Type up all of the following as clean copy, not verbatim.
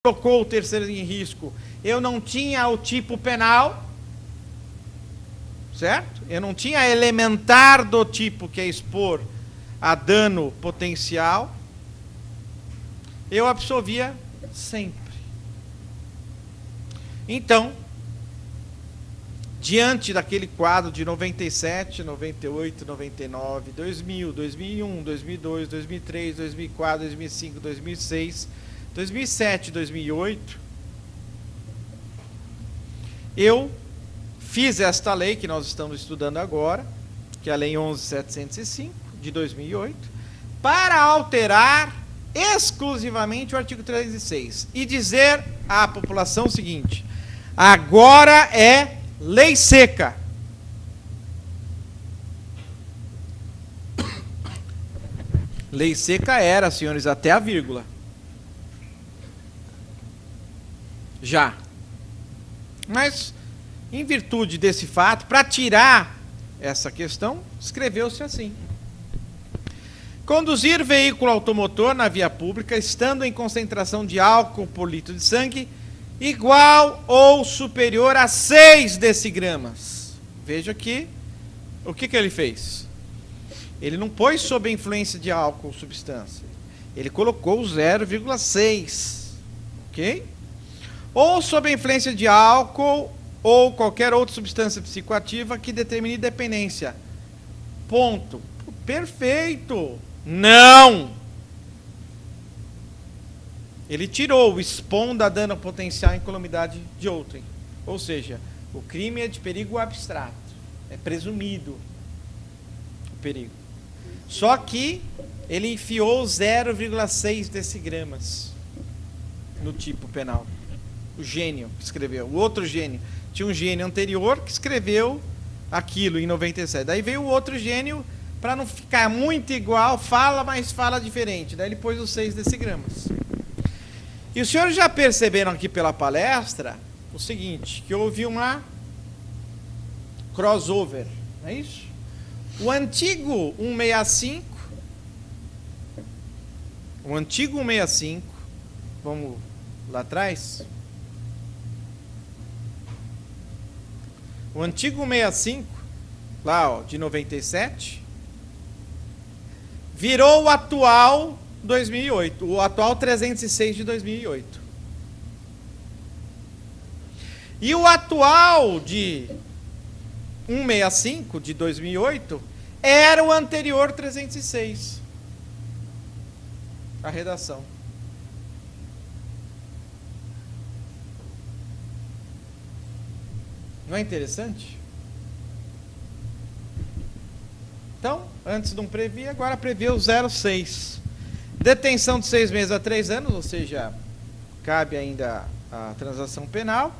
colocou o terceiro em risco, eu não tinha o tipo penal, certo? Eu não tinha elementar do tipo que é expor a dano potencial, eu absolvia sempre. Então, diante daquele quadro de 97, 98, 99, 2000, 2001, 2002, 2003, 2004, 2005, 2006, 2007, 2008, eu fiz esta lei que nós estamos estudando agora, que é a Lei 11.705, de 2008, para alterar exclusivamente o artigo 306 e dizer à população o seguinte: agora é lei seca. Lei seca era, senhores, até a vírgula. Já. Mas, em virtude desse fato, para tirar essa questão, escreveu-se assim: conduzir veículo automotor na via pública, estando em concentração de álcool por litro de sangue igual ou superior a 6 decigramas. Veja que, o que ele fez? Ele não pôs sob a influência de álcool ou substância. Ele colocou 0,6. Ok? Ou sob a influência de álcool ou qualquer outra substância psicoativa que determine dependência. Ponto. Perfeito. Não! Ele tirou o expondo a dano potencial em calamidade de outrem. Ou seja, o crime é de perigo abstrato. É presumido o perigo. Só que ele enfiou 0,6 decigramas no tipo penal. O gênio que escreveu. O outro gênio. Tinha um gênio anterior que escreveu aquilo em 97. Daí veio o outro gênio, para não ficar muito igual, fala, mas fala diferente. Daí ele pôs os 6 decigramas. E os senhores já perceberam aqui pela palestra o seguinte, que houve uma crossover, não é isso? O antigo 165, vamos lá atrás. O antigo 165, lá ó, de 97, virou o atual 2008, o atual 306 de 2008. E o atual de 165 de 2008 era o anterior 306. A redação. Não é interessante? Então, antes não previa, agora prevê o 06. Detenção de 6 meses a 3 anos, ou seja, cabe ainda a transação penal.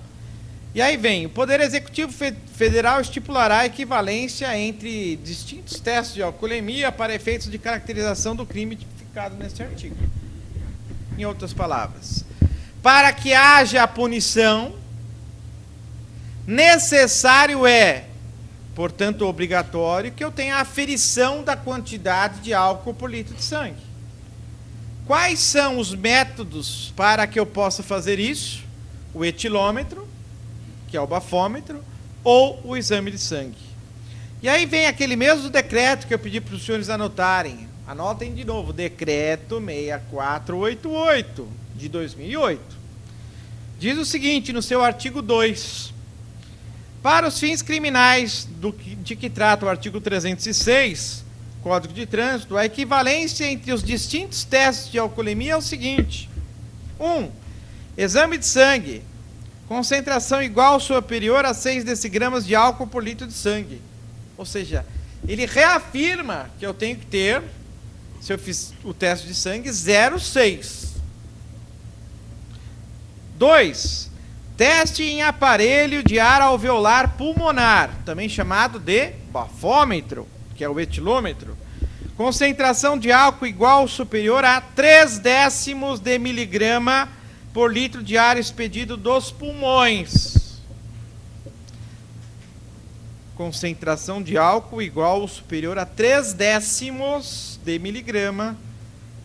E aí vem, o Poder Executivo Federal estipulará a equivalência entre distintos testes de alcoolemia para efeitos de caracterização do crime tipificado neste artigo. Em outras palavras, para que haja a punição, necessário é, portanto obrigatório, que eu tenha a aferição da quantidade de álcool por litro de sangue. Quais são os métodos para que eu possa fazer isso? O etilômetro, que é o bafômetro, ou o exame de sangue. E aí vem aquele mesmo decreto que eu pedi para os senhores anotarem. Anotem de novo, decreto 6488, de 2008. Diz o seguinte, no seu artigo 2. Para os fins criminais de que trata o artigo 306, Código de Trânsito, a equivalência entre os distintos testes de alcoolemia é o seguinte: 1. Exame de sangue. Concentração igual ou superior a 6 decigramas de álcool por litro de sangue. Ou seja, ele reafirma que eu tenho que ter, se eu fiz o teste de sangue, 0,6. 2. Teste em aparelho de ar alveolar pulmonar, também chamado de bafômetro, que é o etilômetro. Concentração de álcool igual ou superior a 0,3 de miligrama por litro de ar expedido dos pulmões. Concentração de álcool igual ou superior a 0,3 de miligrama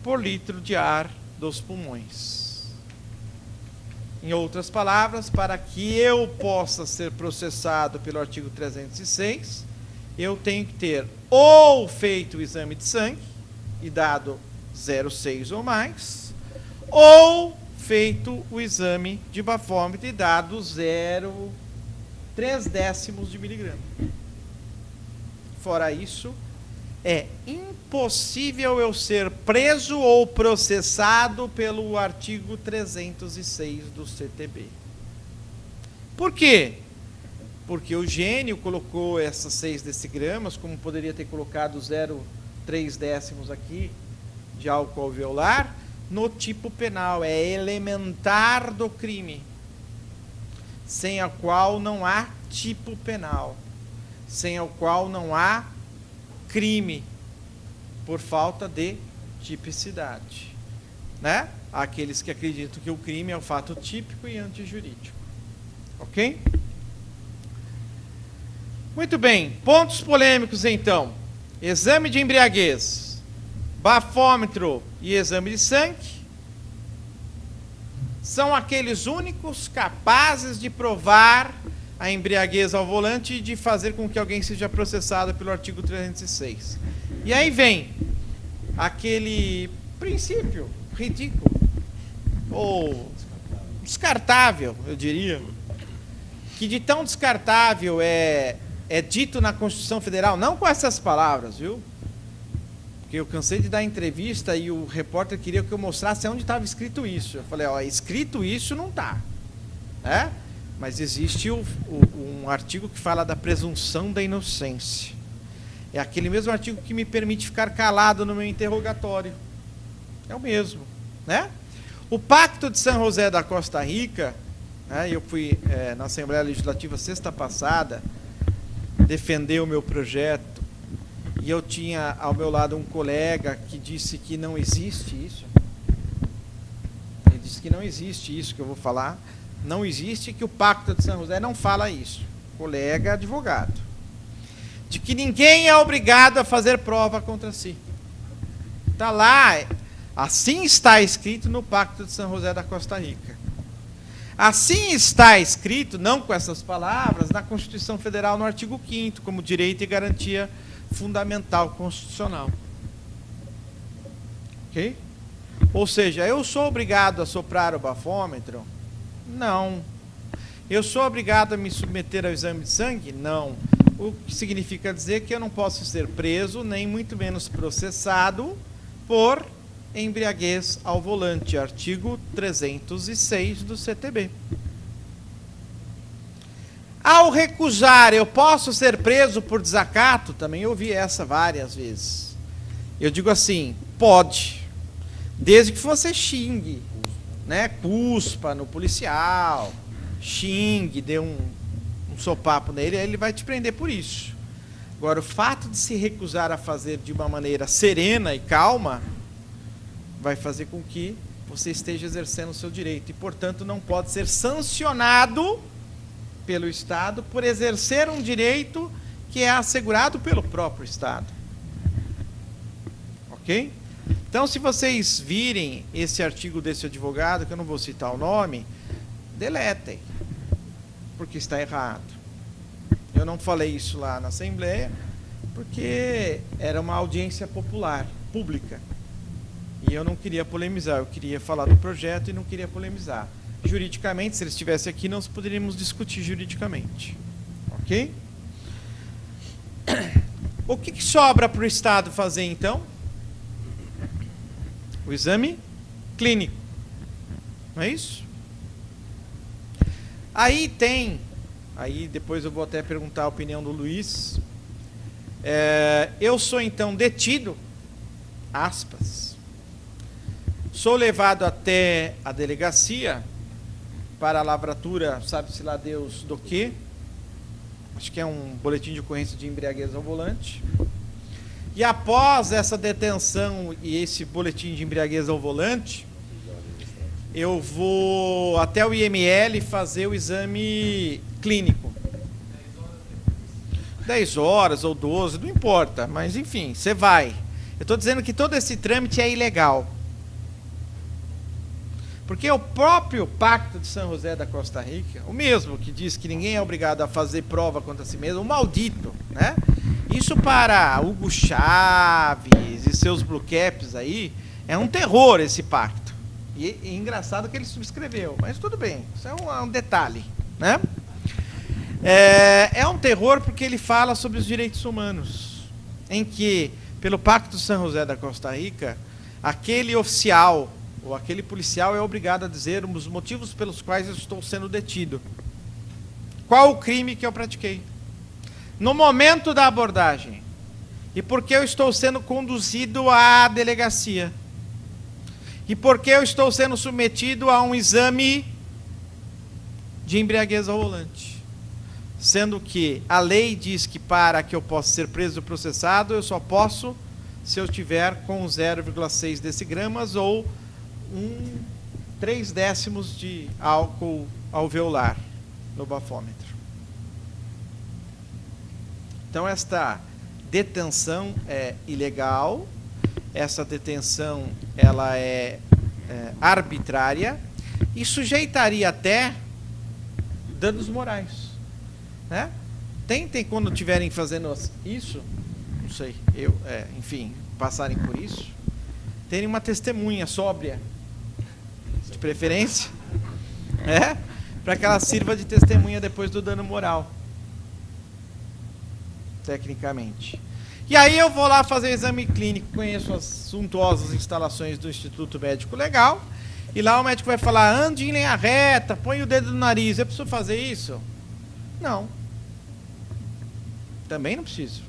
por litro de ar dos pulmões. Em outras palavras, para que eu possa ser processado pelo artigo 306, eu tenho que ter ou feito o exame de sangue e dado 0,6 ou mais, ou feito o exame de bafômetro e dado 0,3 décimos de miligrama. Fora isso, é impossível eu ser preso ou processado pelo artigo 306 do CTB. Por quê? Porque o Gênio colocou essas 6 decigramas, como poderia ter colocado 0,3 décimos aqui de álcool alveolar, no tipo penal. É elementar do crime, sem a qual não há tipo penal, sem o qual não há crime, por falta de tipicidade, né? Aqueles que acreditam que o crime é o fato típico e antijurídico. Ok? Muito bem, pontos polêmicos então. Exame de embriaguez, bafômetro e exame de sangue são aqueles únicos capazes de provar a embriaguez ao volante e de fazer com que alguém seja processado pelo artigo 306. E aí vem aquele princípio ridículo, ou descartável, eu diria, que de tão descartável é dito na Constituição Federal, não com essas palavras, viu? Porque eu cansei de dar entrevista e o repórter queria que eu mostrasse onde estava escrito isso. Eu falei, ó, escrito isso não está, né? Mas existe um artigo que fala da presunção da inocência. É aquele mesmo artigo que me permite ficar calado no meu interrogatório. É o mesmo, né? O Pacto de São José da Costa Rica, né, eu fui na Assembleia Legislativa sexta passada defender o meu projeto, e eu tinha ao meu lado um colega que disse que não existe isso. Ele disse que não existe isso que eu vou falar. Não existe, que o Pacto de São José não fala isso. Colega advogado. De que ninguém é obrigado a fazer prova contra si. Está lá, assim está escrito no Pacto de São José da Costa Rica. Assim está escrito, não com essas palavras, na Constituição Federal, no artigo 5º, como direito e garantia fundamental constitucional. Ok? Ou seja, eu sou obrigado a soprar o bafômetro? Não. Eu sou obrigado a me submeter ao exame de sangue? Não. O que significa dizer que eu não posso ser preso, nem muito menos processado por embriaguez ao volante, artigo 306 do CTB. Ao recusar, eu posso ser preso por desacato? Também ouvi essa várias vezes. Eu digo assim, pode, desde que você xingue, né, cuspa no policial, xingue, dê um sopapo nele, aí ele vai te prender por isso. Agora, o fato de se recusar a fazer de uma maneira serena e calma vai fazer com que você esteja exercendo o seu direito e, portanto, não pode ser sancionado pelo Estado por exercer um direito que é assegurado pelo próprio Estado. Ok? Então, se vocês virem esse artigo desse advogado, que eu não vou citar o nome, deletem, porque está errado. Eu não falei isso lá na Assembleia, porque era uma audiência popular, pública. E eu não queria polemizar, eu queria falar do projeto e não queria polemizar. Juridicamente, se ele estivesse aqui, nós poderíamos discutir juridicamente. Ok? O que sobra para o Estado fazer, então? O exame clínico. Não é isso? Aí depois eu vou até perguntar a opinião do Luiz. Eu sou então detido, aspas, sou levado até a delegacia para a lavratura, sabe-se lá Deus do quê? Acho que é um boletim de ocorrência de embriaguez ao volante. E após essa detenção e esse boletim de embriaguez ao volante, eu vou até o IML fazer o exame clínico. 10 horas ou 12, não importa, mas enfim, você vai. Eu estou dizendo que todo esse trâmite é ilegal. Porque o próprio Pacto de São José da Costa Rica, o mesmo que diz que ninguém é obrigado a fazer prova contra si mesmo, o maldito, né? Isso para Hugo Chávez e seus blue caps aí, é um terror esse pacto. E é engraçado que ele subscreveu, mas tudo bem, isso é um detalhe, né? É um terror porque ele fala sobre os direitos humanos, em que, pelo Pacto de São José da Costa Rica, aquele oficial ou aquele policial é obrigado a dizer os motivos pelos quais eu estou sendo detido. Qual o crime que eu pratiquei? No momento da abordagem. E por que eu estou sendo conduzido à delegacia? E por que eu estou sendo submetido a um exame de embriaguez ao volante? Sendo que a lei diz que para que eu possa ser preso e processado, eu só posso se eu tiver com 0,6 decigramas ou 3/10 de álcool alveolar no bafômetro. Então esta detenção é ilegal, essa detenção ela é arbitrária e sujeitaria até danos morais, né? Tentem, quando estiverem fazendo isso, não sei, enfim, passarem por isso, terem uma testemunha sóbria, de preferência, para que ela sirva de testemunha depois do dano moral, tecnicamente. E aí eu vou lá fazer exame clínico, conheço as suntuosas instalações do Instituto Médico Legal, e lá o médico vai falar, ande em linha reta, põe o dedo no nariz, eu preciso fazer isso? Não. Também não preciso.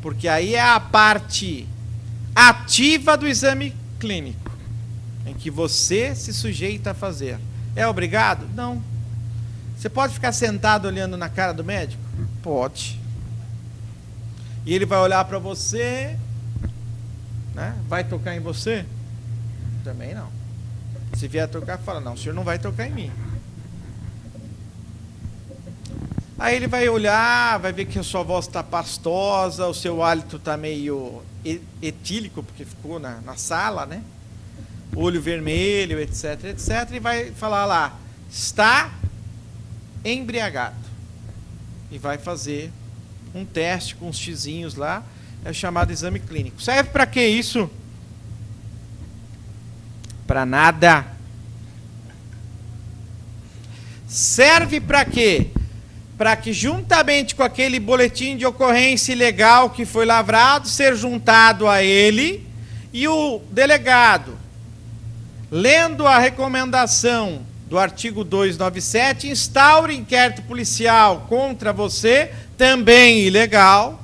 Porque aí é a parte ativa do exame clínico, em que você se sujeita a fazer. É obrigado? Não. Você pode ficar sentado olhando na cara do médico? Pode. E ele vai olhar para você, né? Vai tocar em você? Também não. Se vier tocar, fala, não, o senhor não vai tocar em mim. Aí ele vai olhar, vai ver que a sua voz está pastosa, o seu hálito está meio etílico, porque ficou na sala, né? Olho vermelho, etc, etc, e vai falar lá, está embriagado. E vai fazer um teste com os xizinhos lá, é o chamado exame clínico. Serve para que isso? Para nada. Serve para quê? Para que, juntamente com aquele boletim de ocorrência ilegal que foi lavrado, ser juntado a ele, e o delegado, lendo a recomendação do artigo 297, instaure inquérito policial contra você, também ilegal,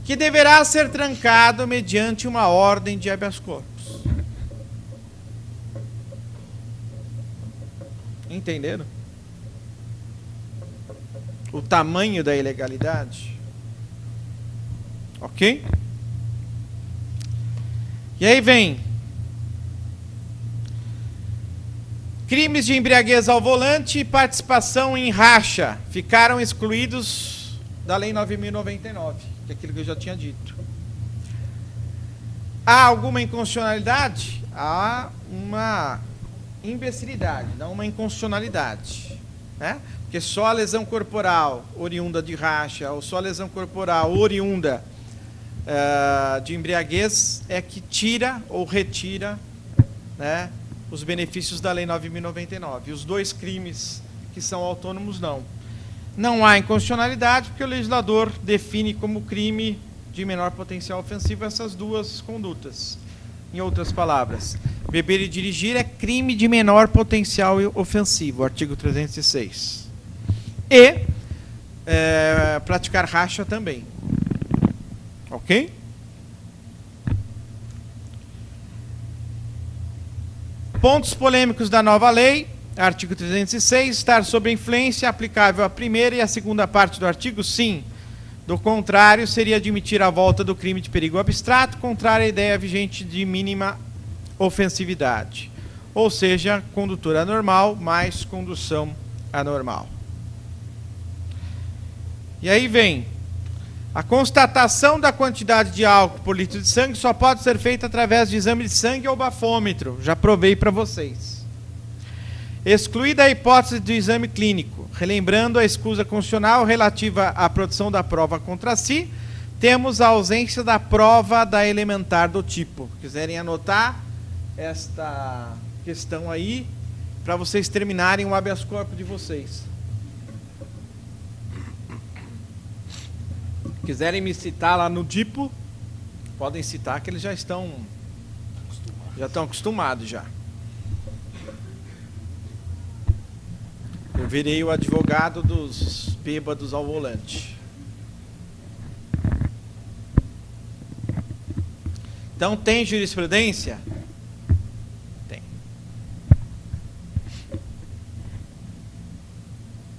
que deverá ser trancado mediante uma ordem de habeas corpus. Entenderam? O tamanho da ilegalidade? Ok? E aí vem crimes de embriaguez ao volante e participação em racha ficaram excluídos da Lei 9.099, que é aquilo que eu já tinha dito. Há alguma inconstitucionalidade? Há uma imbecilidade, não uma inconstitucionalidade, né? Porque só a lesão corporal oriunda de racha ou só a lesão corporal oriunda de embriaguez é que tira ou retira, né, os benefícios da Lei 9.099. E os dois crimes que são autônomos, não. Não há inconstitucionalidade porque o legislador define como crime de menor potencial ofensivo essas duas condutas. Em outras palavras, beber e dirigir é crime de menor potencial ofensivo, artigo 306. E praticar racha também. Ok? Pontos polêmicos da nova lei, artigo 306, estar sob influência aplicável à primeira e à segunda parte do artigo, sim. Do contrário, seria admitir a volta do crime de perigo abstrato, contrário à ideia vigente de mínima ofensividade. Ou seja, condutor anormal mais condução anormal. E aí vem A constatação da quantidade de álcool por litro de sangue só pode ser feita através de exame de sangue ou bafômetro. Já provei para vocês. Excluída a hipótese do exame clínico, relembrando a escusa constitucional relativa à produção da prova contra si, temos a ausência da prova da elementar do tipo. Quiserem anotar esta questão aí, para vocês terminarem o habeas corpus de vocês. Quiserem me citar lá no DIPO, podem citar que eles já estão acostumados já. Eu virei o advogado dos bêbados ao volante. Então, tem jurisprudência? Tem.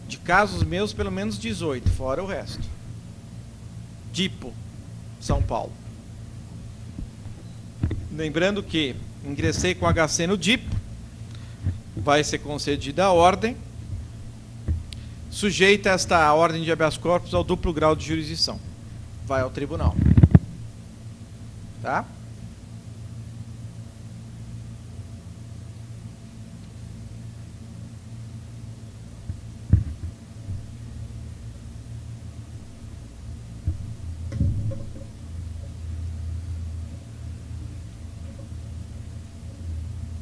De casos meus, pelo menos 18, fora o resto. DIPO, São Paulo. Lembrando que ingressei com HC no DIPO, vai ser concedida a ordem, sujeita esta ordem de habeas corpus ao duplo grau de jurisdição. Vai ao tribunal. Tá?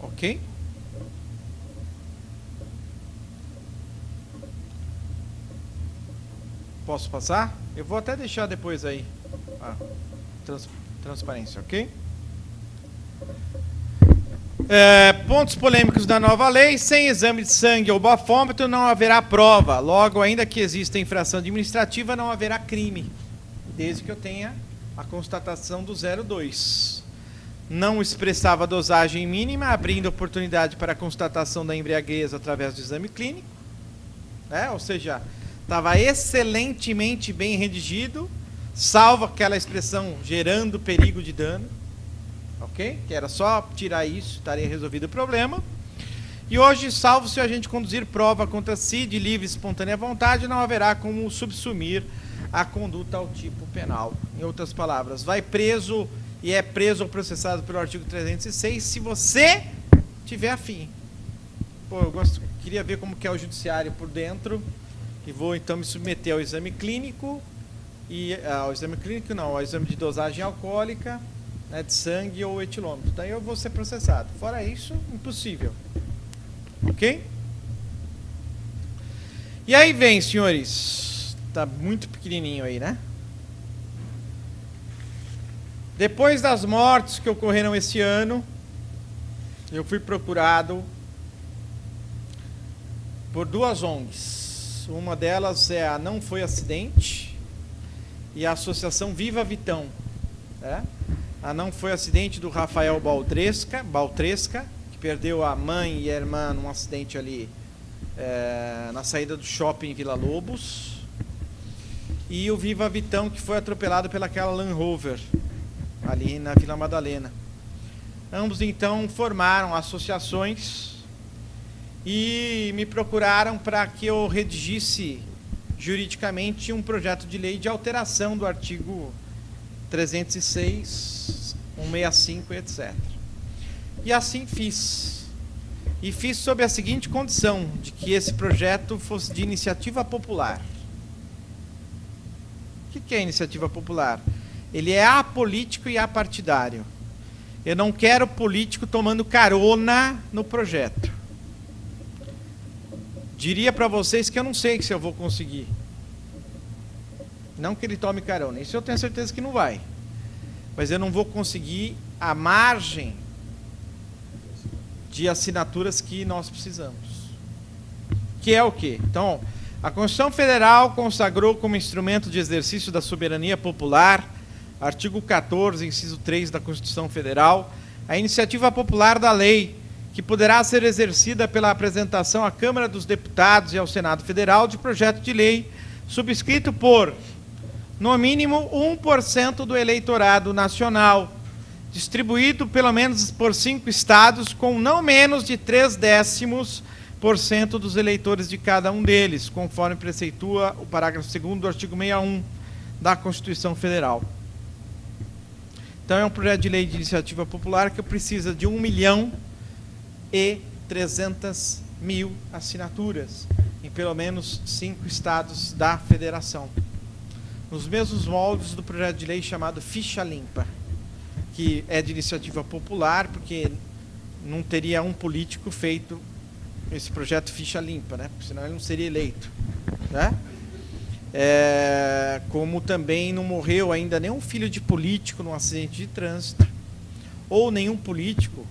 Ok? Posso passar? Eu vou até deixar depois aí a transparência, ok? Pontos polêmicos da nova lei: sem exame de sangue ou bafômetro não haverá prova. Logo, ainda que exista infração administrativa, não haverá crime, desde que eu tenha a constatação do 02. Não expressava dosagem mínima, abrindo oportunidade para a constatação da embriaguez através do exame clínico, ou seja, estava excelentemente bem redigido, salvo aquela expressão gerando perigo de dano, ok? Que era só tirar isso, estaria resolvido o problema. E hoje, salvo se a gente conduzir prova contra si de livre e espontânea vontade, não haverá como subsumir a conduta ao tipo penal. Em outras palavras, vai preso e é preso ou processado pelo artigo 306 se você tiver afim. Pô, queria ver como que é o judiciário por dentro, e vou então me submeter ao exame clínico, ao exame de dosagem alcoólica, né, de sangue ou etilômetro. Daí eu vou ser processado. Fora isso, impossível. Ok? E aí vem, senhores, tá muito pequenininho aí, né? Depois das mortes que ocorreram esse ano, eu fui procurado por duas ONGs. Uma delas é a Não Foi Acidente e a Associação Viva Vitão. A Não Foi Acidente do Rafael Baltresca, que perdeu a mãe e a irmã num acidente ali na saída do shopping Vila Lobos. E o Viva Vitão, que foi atropelado pelaquela Land Rover ali na Vila Madalena. Ambos então formaram associações e me procuraram para que eu redigisse juridicamente um projeto de lei de alteração do artigo 306, 165, etc. E assim fiz. E fiz sob a seguinte condição, de que esse projeto fosse de iniciativa popular. O que é iniciativa popular? Ele é apolítico e apartidário. Eu não quero político tomando carona no projeto. Diria para vocês que eu não sei se eu vou conseguir. Não que ele tome carona. Isso eu tenho certeza que não vai. Mas eu não vou conseguir a margem de assinaturas que nós precisamos. Que é o quê? Então, a Constituição Federal consagrou como instrumento de exercício da soberania popular, artigo 14, inciso 3 da Constituição Federal, a iniciativa popular da lei, que poderá ser exercida pela apresentação à Câmara dos Deputados e ao Senado Federal de projeto de lei subscrito por, no mínimo, 1% do eleitorado nacional, distribuído pelo menos por 5 estados, com não menos de 0,3% dos eleitores de cada um deles, conforme preceitua o parágrafo 2º do artigo 61 da Constituição Federal. Então é um projeto de lei de iniciativa popular que precisa de 1.300.000 assinaturas em pelo menos 5 estados da federação. Nos mesmos moldes do projeto de lei chamado Ficha Limpa, que é de iniciativa popular, porque não teria um político feito esse projeto Ficha Limpa, né? Porque senão ele não seria eleito, né? Como também não morreu ainda nenhum filho de político num acidente de trânsito, ou nenhum político,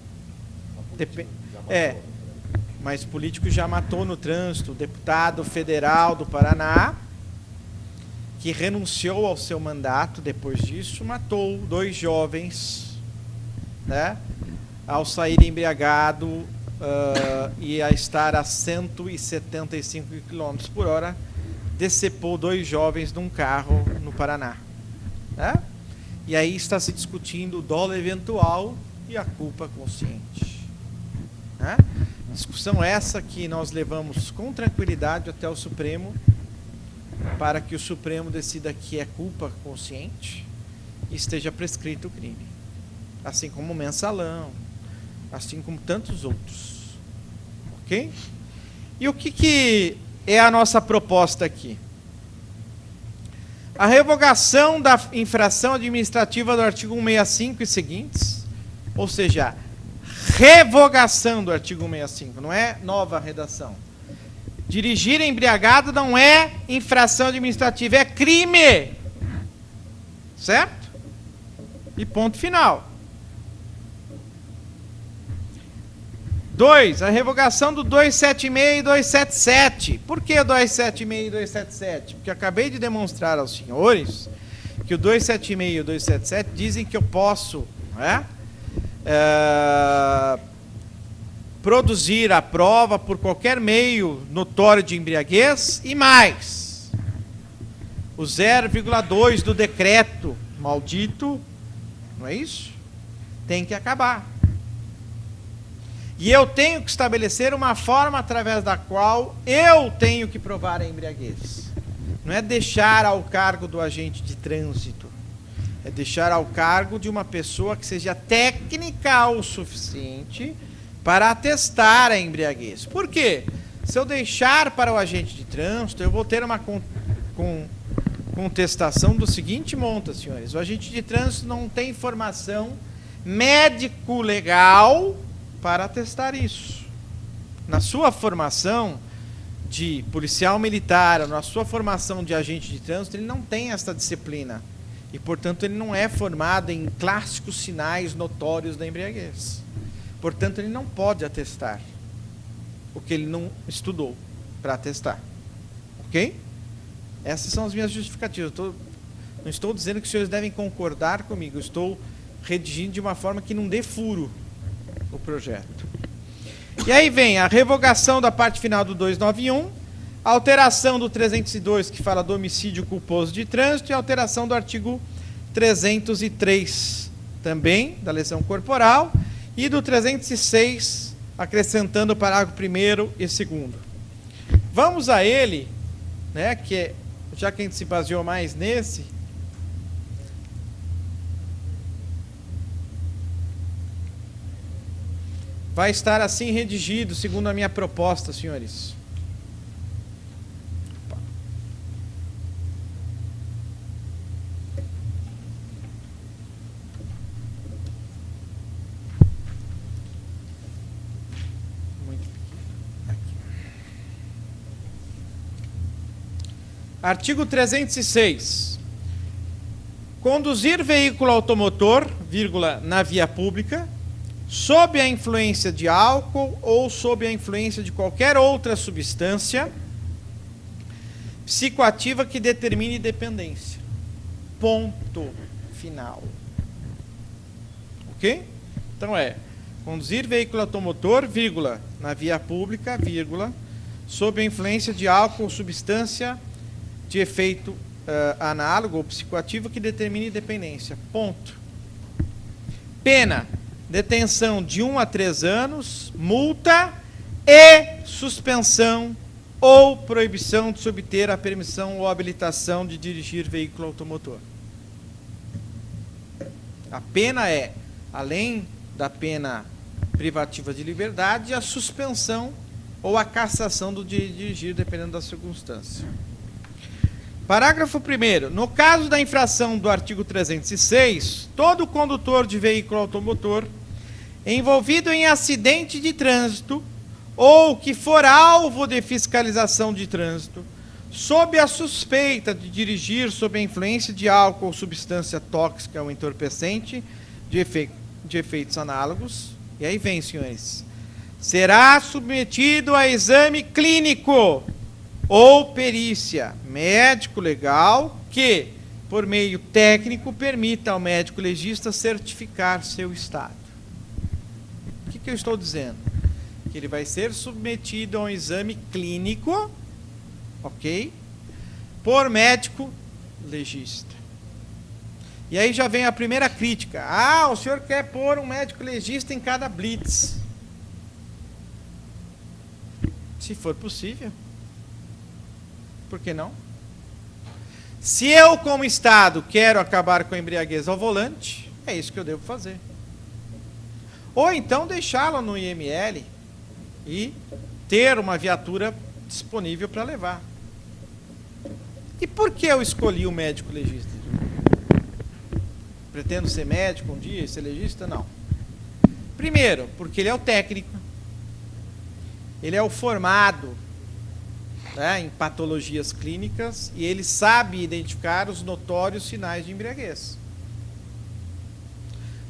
mas político já matou no trânsito, o deputado federal do Paraná, que renunciou ao seu mandato depois disso, matou 2 jovens, né, ao sair embriagado e a estar a 175 km por hora, decepou 2 jovens num carro no Paraná. Né? E aí está se discutindo o dolo eventual e a culpa consciente. Né? Discussão essa que nós levamos com tranquilidade até o Supremo, para que o Supremo decida que é culpa consciente e esteja prescrito o crime. Assim como o mensalão, assim como tantos outros. Ok? E o que é a nossa proposta aqui? A revogação da infração administrativa do artigo 165 e seguintes, ou seja, revogação do artigo 165, não é nova redação. Dirigir embriagado não é infração administrativa, é crime. Certo? E ponto final. 2. A revogação do 276 e 277. Por que 276 e 277? Porque eu acabei de demonstrar aos senhores que o 276 e o 277 dizem que eu posso, né, produzir a prova por qualquer meio notório de embriaguez e mais. O 0,2 do decreto maldito, não é isso? Tem que acabar. E eu tenho que estabelecer uma forma através da qual eu tenho que provar a embriaguez. Não é deixar ao cargo do agente de trânsito. É deixar ao cargo de uma pessoa que seja técnica o suficiente para atestar a embriaguez. Por quê? Se eu deixar para o agente de trânsito, eu vou ter uma contestação do seguinte monta, senhores. O agente de trânsito não tem formação médico-legal para atestar isso. Na sua formação de policial militar, ou na sua formação de agente de trânsito, ele não tem essa disciplina. E, portanto, ele não é formado em clássicos sinais notórios da embriaguez. Portanto, ele não pode atestar o que ele não estudou para atestar. Ok? Essas são as minhas justificativas. Não estou dizendo que os senhores devem concordar comigo. Eu estou redigindo de uma forma que não dê furo o projeto. E aí vem a revogação da parte final do 291, a alteração do 302, que fala do homicídio culposo de trânsito, e a alteração do artigo 303, também, da lesão corporal, e do 306, acrescentando o parágrafo 1º e 2º. Vamos a ele, né, que já que a gente se baseou mais nesse, vai estar assim redigido, segundo a minha proposta, senhores. Muito pequeno. Aqui. Artigo 306. Conduzir veículo automotor, vírgula, na via pública, sob a influência de álcool ou sob a influência de qualquer outra substância psicoativa que determine dependência. Ponto final. Ok? Então conduzir veículo automotor, vírgula, na via pública, vírgula, sob a influência de álcool ou substância de efeito análogo ou psicoativo que determine dependência. Ponto. Pena: detenção de 1 a 3 anos, multa e suspensão ou proibição de se obter a permissão ou habilitação de dirigir veículo automotor. A pena é, além da pena privativa de liberdade, a suspensão ou a cassação do direito de dirigir, dependendo da circunstância. Parágrafo 1º. No caso da infração do artigo 306, todo condutor de veículo automotor envolvido em acidente de trânsito ou que for alvo de fiscalização de trânsito, sob a suspeita de dirigir sob a influência de álcool ou substância tóxica ou entorpecente de efeitos análogos, e aí vem, senhores, será submetido a exame clínico ou perícia médico-legal que, por meio técnico, permita ao médico legista certificar seu estado. O que eu estou dizendo? Que ele vai ser submetido a um exame clínico, ok? Por médico legista. E aí já vem a primeira crítica. Ah, o senhor quer pôr um médico legista em cada blitz. Se for possível. Por que não? Se eu, como Estado, quero acabar com a embriaguez ao volante, é isso que eu devo fazer. Ou então deixá-lo no IML e ter uma viatura disponível para levar. E por que eu escolhi o médico legista? Pretendo ser médico um dia e ser legista? Não. Primeiro, porque ele é o técnico. Ele é o formado, né, em patologias clínicas e ele sabe identificar os notórios sinais de embriaguez.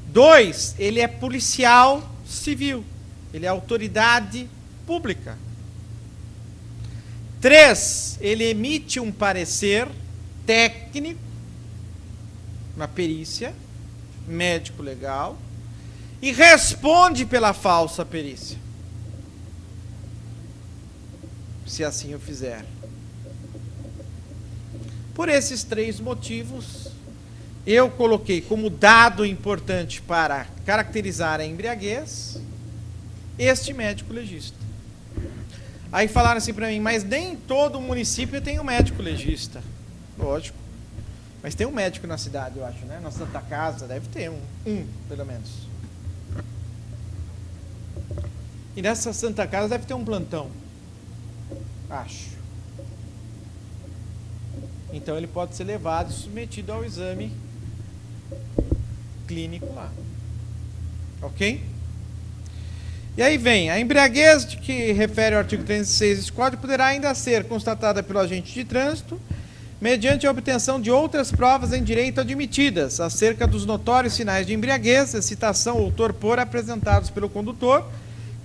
2, ele é policial civil. Ele é autoridade pública. 3, ele emite um parecer técnico, uma perícia, médico legal, e responde pela falsa perícia, se assim o fizer. Por esses 3 motivos, eu coloquei como dado importante para caracterizar a embriaguez este médico legista. Aí falaram assim para mim, mas nem todo município tem um médico legista. Lógico. Mas tem um médico na cidade, eu acho, né? Na Santa Casa deve ter um pelo menos. E nessa Santa Casa deve ter um plantão. Acho. Então ele pode ser levado e submetido ao exame clínico lá. Ok? E aí vem, a embriaguez de que refere o artigo 306 deste Código poderá ainda ser constatada pelo agente de trânsito mediante a obtenção de outras provas em direito admitidas acerca dos notórios sinais de embriaguez, excitação ou torpor apresentados pelo condutor,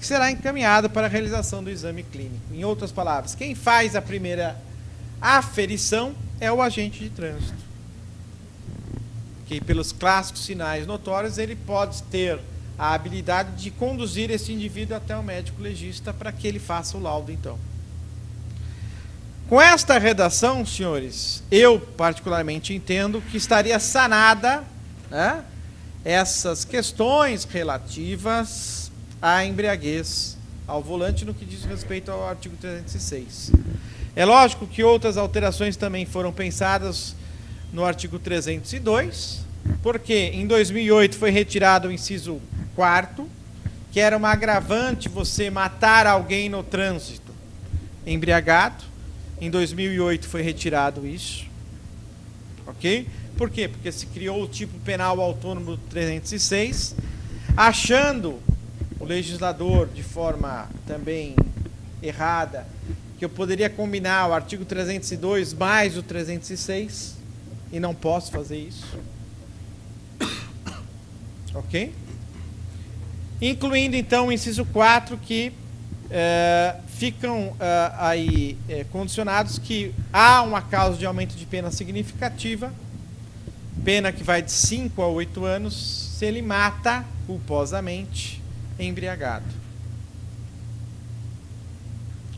que será encaminhado para a realização do exame clínico. Em outras palavras, quem faz a primeira aferição é o agente de trânsito. Que pelos clássicos sinais notórios, ele pode ter a habilidade de conduzir esse indivíduo até o médico legista para que ele faça o laudo, então. Com esta redação, senhores, eu particularmente entendo que estaria sanada, né, essas questões relativas à embriaguez ao volante no que diz respeito ao artigo 306. É lógico que outras alterações também foram pensadas no artigo 302, porque em 2008 foi retirado o inciso 4º, que era uma agravante você matar alguém no trânsito embriagado. Em 2008 foi retirado isso. Ok? Por quê? Porque se criou o tipo penal autônomo 306, achando o legislador de forma também errada que eu poderia combinar o artigo 302 mais o 306 e não posso fazer isso. Ok? Incluindo então o inciso 4 que ficam aí condicionados que há uma causa de aumento de pena significativa, pena que vai de 5 a 8 anos, se ele mata culposamente embriagado.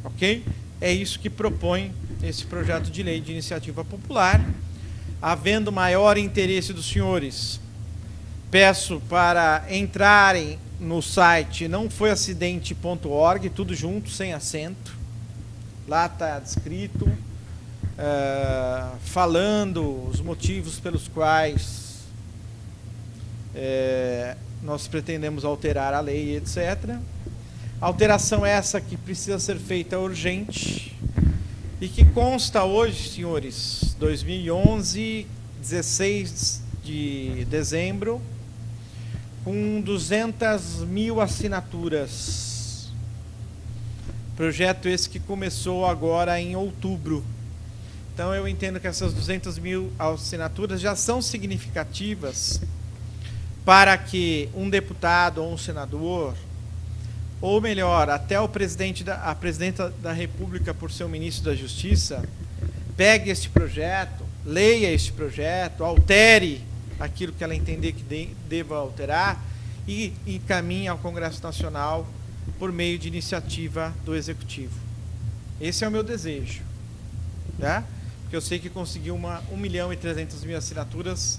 Ok? É isso que propõe esse projeto de lei de iniciativa popular. Havendo maior interesse dos senhores, peço para entrarem no site nãofoiacidente.org, tudo junto, sem acento, Lá está descrito, falando os motivos pelos quais nós pretendemos alterar a lei, etc. Alteração essa que precisa ser feita urgente e que consta hoje, senhores, 2011, 16 de dezembro, com 200.000 assinaturas. Projeto esse que começou agora em outubro. Então eu entendo que essas 200.000 assinaturas já são significativas para que um deputado ou um senador, ou melhor, até a presidenta da República, por ser o ministro da Justiça, pegue este projeto, leia este projeto, altere aquilo que ela entender que deva alterar e encaminhe ao Congresso Nacional por meio de iniciativa do Executivo. Esse é o meu desejo, tá? Porque eu sei que conseguir 1.300.000 assinaturas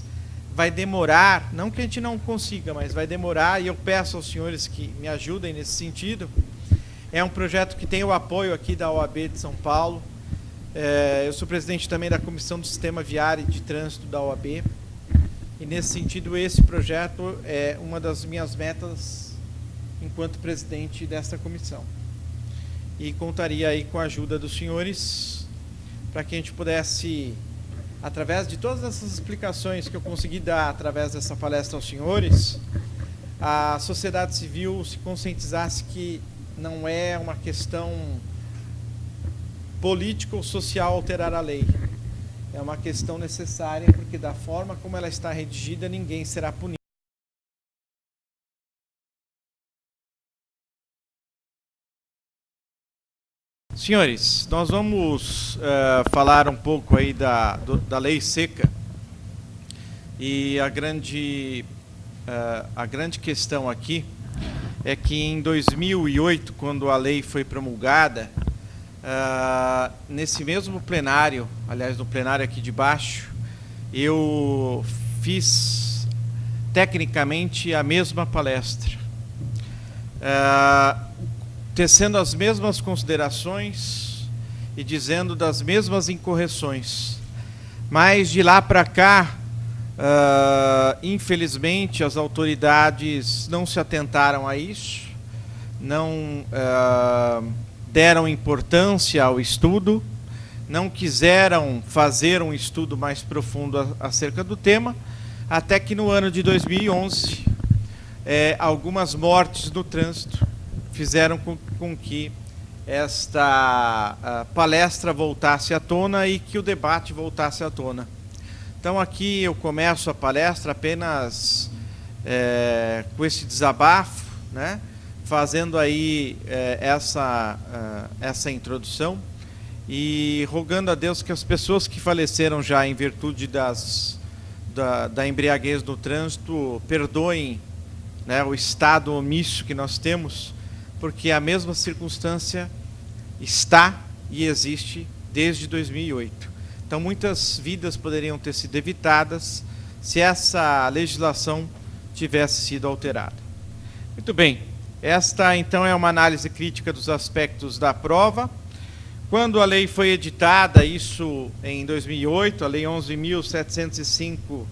vai demorar, não que a gente não consiga, mas vai demorar, e eu peço aos senhores que me ajudem nesse sentido. É um projeto que tem o apoio aqui da OAB de São Paulo. Eu sou presidente também da Comissão do Sistema Viário e de Trânsito da OAB, e nesse sentido esse projeto é uma das minhas metas enquanto presidente desta comissão. E contaria aí com a ajuda dos senhores para que a gente pudesse, através de todas essas explicações que eu consegui dar através dessa palestra aos senhores, a sociedade civil se conscientizasse que não é uma questão política ou social alterar a lei. É uma questão necessária, porque da forma como ela está redigida, ninguém será punido. Senhores, nós vamos falar um pouco aí da lei seca, e a grande questão aqui é que em 2008, quando a lei foi promulgada, nesse mesmo plenário, aliás, no plenário aqui de baixo, eu fiz tecnicamente a mesma palestra, tecendo as mesmas considerações e dizendo das mesmas incorreções. Mas de lá para cá, infelizmente, as autoridades não se atentaram a isso, não deram importância ao estudo, não quiseram fazer um estudo mais profundo acerca do tema, até que no ano de 2011, algumas mortes no trânsito fizeram com que esta palestra voltasse à tona e que o debate voltasse à tona. Então aqui eu começo a palestra apenas com esse desabafo, né? Fazendo aí essa introdução e rogando a Deus que as pessoas que faleceram já em virtude da embriaguez no trânsito perdoem, né, o estado omisso que nós temos, porque a mesma circunstância está e existe desde 2008. Então muitas vidas poderiam ter sido evitadas se essa legislação tivesse sido alterada. Muito bem, esta então é uma análise crítica dos aspectos da prova. Quando a lei foi editada, isso em 2008, a lei 11.705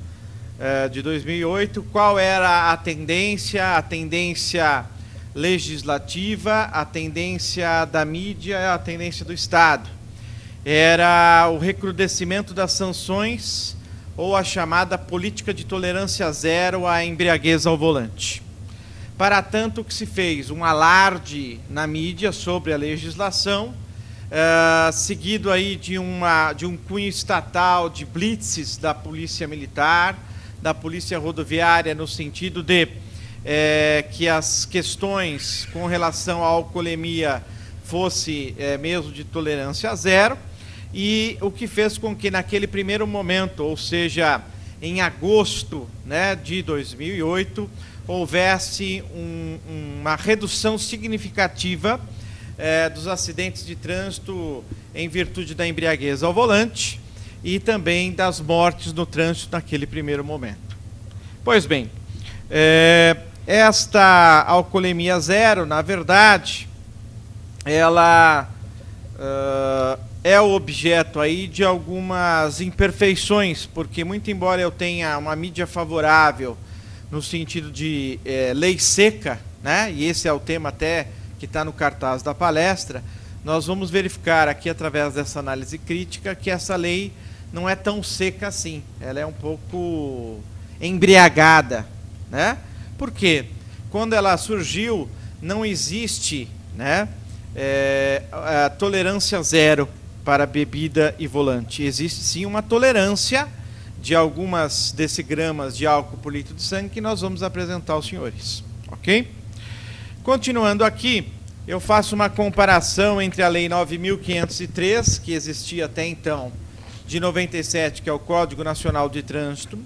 de 2008, qual era a tendência? A tendência legislativa, a tendência da mídia, a tendência do Estado. Era o recrudescimento das sanções ou a chamada política de tolerância zero à embriaguez ao volante. Para tanto, que se fez um alarde na mídia sobre a legislação, seguido aí de um cunho estatal de blitzes da Polícia Militar, da Polícia Rodoviária, no sentido de que as questões com relação à alcoolemia fosse mesmo de tolerância zero, e o que fez com que naquele primeiro momento, ou seja, em agosto, né, de 2008, houvesse uma redução significativa dos acidentes de trânsito em virtude da embriaguez ao volante e também das mortes no trânsito naquele primeiro momento. Pois bem, esta alcoolemia zero, na verdade, ela é o objeto aí de algumas imperfeições, porque muito embora eu tenha uma mídia favorável no sentido de lei seca, né, e esse é o tema até que está no cartaz da palestra, nós vamos verificar aqui através dessa análise crítica que essa lei não é tão seca assim, ela é um pouco embriagada, né? Por quê? Quando ela surgiu, não existe, né, a tolerância zero para bebida e volante. Existe sim uma tolerância de algumas decigramas de álcool por litro de sangue que nós vamos apresentar aos senhores, ok? Continuando aqui, eu faço uma comparação entre a Lei 9.503, que existia até então, de 97, que é o Código Nacional de Trânsito,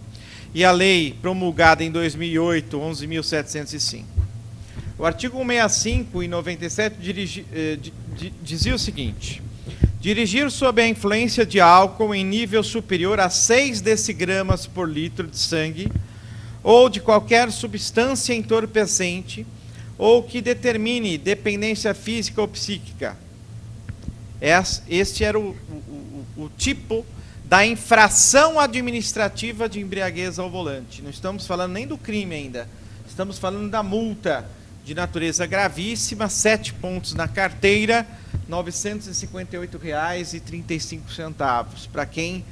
e a lei promulgada em 2008, 11.705. O artigo 165 e 97 dizia o seguinte: dirigir sob a influência de álcool em nível superior a 6 decigramas por litro de sangue ou de qualquer substância entorpecente ou que determine dependência física ou psíquica. Este era o tipo da infração administrativa de embriaguez ao volante. Não estamos falando nem do crime ainda, estamos falando da multa de natureza gravíssima, 7 pontos na carteira, R$ 958,35 para quem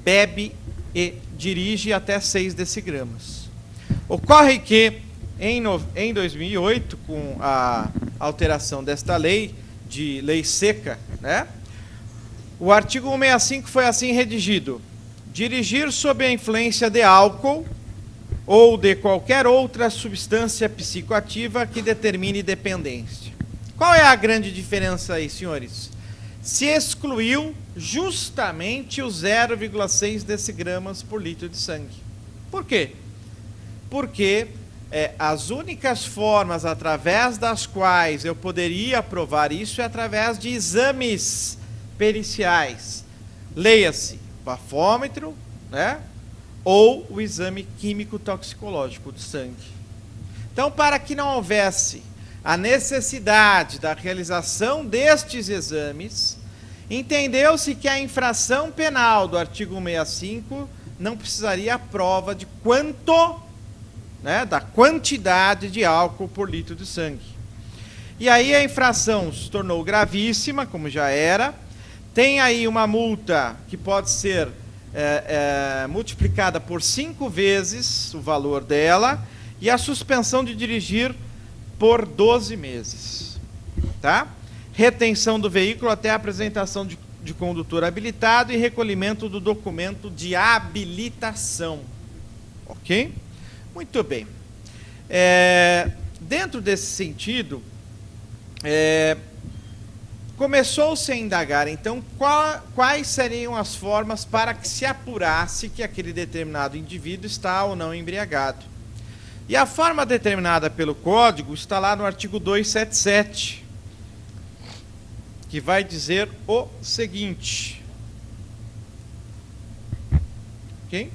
bebe e dirige até 6 decigramas. Ocorre que, em 2008, com a alteração desta lei, de lei seca, né, o artigo 165 foi assim redigido: dirigir sob a influência de álcool ou de qualquer outra substância psicoativa que determine dependência. Qual é a grande diferença aí, senhores? Se excluiu justamente os 0,6 decigramas por litro de sangue. Por quê? Porque as únicas formas através das quais eu poderia provar isso é através de exames periciais. Leia-se bafômetro, né, ou o exame químico toxicológico de sangue. Então, para que não houvesse a necessidade da realização destes exames, entendeu-se que a infração penal do artigo 165 não precisaria a prova de quanto, né, da quantidade de álcool por litro de sangue. E aí a infração se tornou gravíssima, como já era. Tem aí uma multa que pode ser multiplicada por 5 vezes o valor dela e a suspensão de dirigir por 12 meses. Tá? Retenção do veículo até a apresentação de condutor habilitado e recolhimento do documento de habilitação. Ok? Muito bem. Dentro desse sentido, começou-se a indagar, então, quais seriam as formas para que se apurasse que aquele determinado indivíduo está ou não embriagado. E a forma determinada pelo Código está lá no artigo 277, que vai dizer o seguinte. Ok?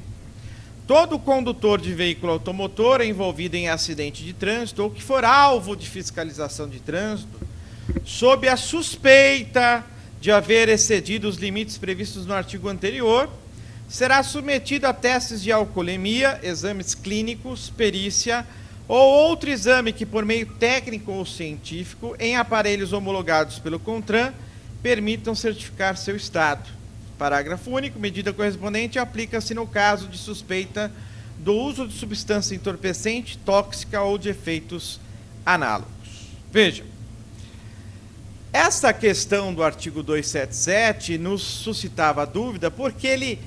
Todo condutor de veículo automotor envolvido em acidente de trânsito ou que for alvo de fiscalização de trânsito, sob a suspeita de haver excedido os limites previstos no artigo anterior, será submetido a testes de alcoolemia, exames clínicos, perícia ou outro exame que, por meio técnico ou científico, em aparelhos homologados pelo CONTRAN, permitam certificar seu estado. Parágrafo único. Medida correspondente aplica-se no caso de suspeita do uso de substância entorpecente, tóxica ou de efeitos análogos. Vejam. Essa questão do artigo 277 nos suscitava dúvida porque ele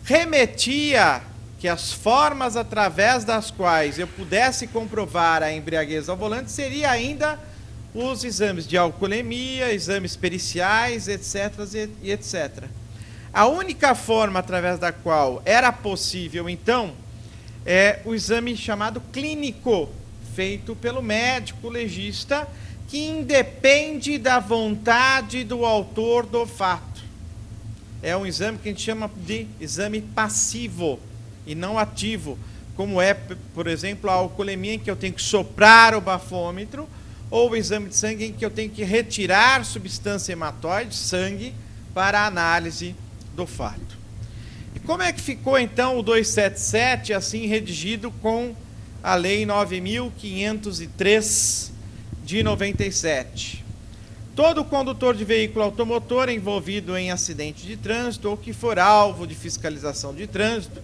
remetia que as formas através das quais eu pudesse comprovar a embriaguez ao volante seria ainda os exames de alcoolemia, exames periciais, etc. e etc. A única forma através da qual era possível, então, é o exame chamado clínico, feito pelo médico legista, que independe da vontade do autor do fato. É um exame que a gente chama de exame passivo e não ativo, como é, por exemplo, a alcoolemia, em que eu tenho que soprar o bafômetro, ou o exame de sangue em que eu tenho que retirar substância hematóide, sangue, para a análise do fato. E como é que ficou então o 277 assim redigido com a Lei 9.503 de 97? Todo condutor de veículo automotor envolvido em acidente de trânsito ou que for alvo de fiscalização de trânsito,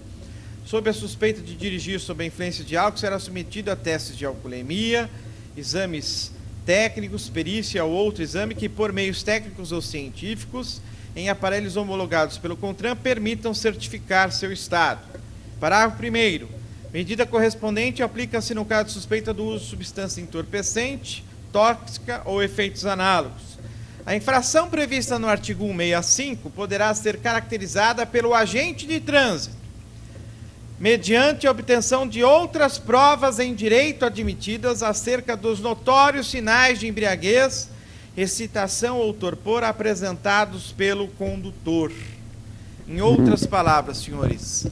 sob a suspeita de dirigir sob a influência de álcool, será submetido a testes de alcoolemia, exames técnicos, perícia ou outro exame que, por meios técnicos ou científicos, em aparelhos homologados pelo CONTRAN, permitam certificar seu estado. Parágrafo 1º. Medida correspondente aplica-se no caso de suspeita do uso de substância entorpecente, tóxica ou efeitos análogos. A infração prevista no artigo 165 poderá ser caracterizada pelo agente de trânsito, mediante a obtenção de outras provas em direito admitidas acerca dos notórios sinais de embriaguez, excitação ou torpor apresentados pelo condutor. Em outras palavras, senhores,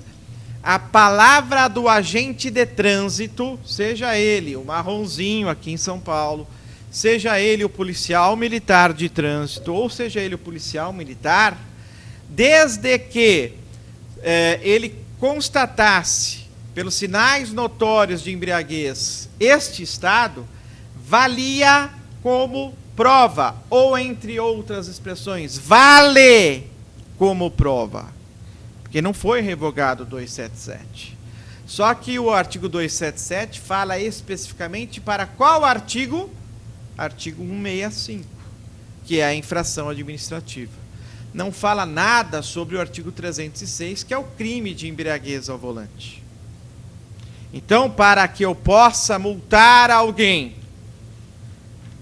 a palavra do agente de trânsito, seja ele o marronzinho aqui em São Paulo, seja ele o policial militar de trânsito, ou seja ele o policial militar, desde que ele constatasse, pelos sinais notórios de embriaguez, este estado, valia como prova, ou entre outras expressões, vale como prova, porque não foi revogado o 277. Só que o artigo 277 fala especificamente para qual artigo? Artigo 165, que é a infração administrativa. Não fala nada sobre o artigo 306, que é o crime de embriaguez ao volante. Então, para que eu possa multar alguém